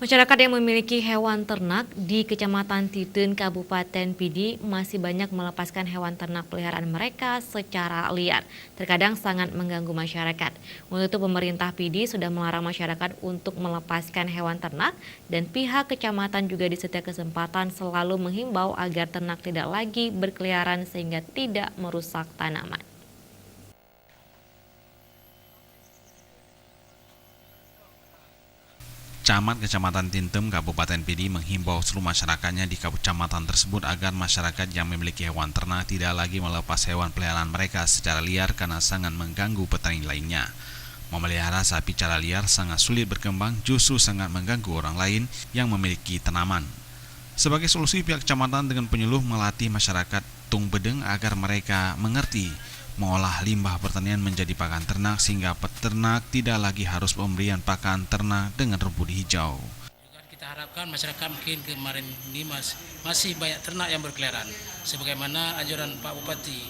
Masyarakat yang memiliki hewan ternak di Kecamatan Titeun, Kabupaten Pidi masih banyak melepaskan hewan ternak peliharaan mereka secara liar. Terkadang sangat mengganggu masyarakat. Untuk itu pemerintah Pidi sudah melarang masyarakat untuk melepaskan hewan ternak dan pihak kecamatan juga di setiap kesempatan selalu menghimbau agar ternak tidak lagi berkeliaran sehingga tidak merusak tanaman. Camat Kecamatan Tintem, Kabupaten Pidi menghimbau seluruh masyarakatnya di kecamatan tersebut agar masyarakat yang memiliki hewan ternak tidak lagi melepas hewan peliharaan mereka secara liar karena sangat mengganggu petani lainnya. Memelihara sapi secara liar sangat sulit berkembang, justru sangat mengganggu orang lain yang memiliki tanaman. Sebagai solusi, pihak kecamatan dengan penyuluh melatih masyarakat Tung Bedeng agar mereka mengerti mengolah limbah pertanian menjadi pakan ternak sehingga peternak tidak lagi harus pemberian pakan ternak dengan rumput hijau. Kita harapkan masyarakat mungkin kemarin ini masih banyak ternak yang berkeliaran. Sebagaimana anjuran Pak Bupati,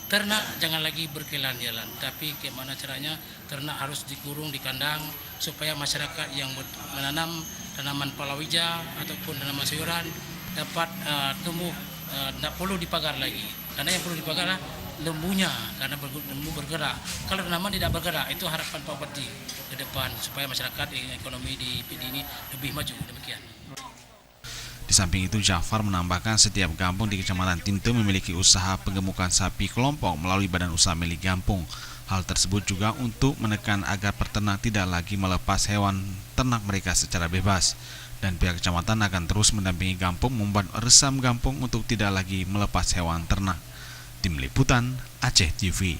ternak jangan lagi berkeliaran jalan. Tapi bagaimana caranya ternak harus dikurung di kandang supaya masyarakat yang menanam tanaman palawija ataupun tanaman sayuran dapat tumbuh, tidak perlu dipagar lagi. Karena yang perlu dipagar adalah lembunya, karena lembu bergerak. Kalau tanaman tidak bergerak, itu harapan Pak Bupati ke depan supaya masyarakat ekonomi di PD ini lebih maju. Demikian. Di samping itu, Jafar menambahkan setiap kampung di Kecamatan Tintem memiliki usaha penggemukan sapi kelompok melalui Badan Usaha Milik Kampung. Hal tersebut juga untuk menekan agar peternak tidak lagi melepas hewan ternak mereka secara bebas. Dan pihak kecamatan akan terus mendampingi kampung membuat resam kampung untuk tidak lagi melepas hewan ternak. Tim Liputan Aceh TV.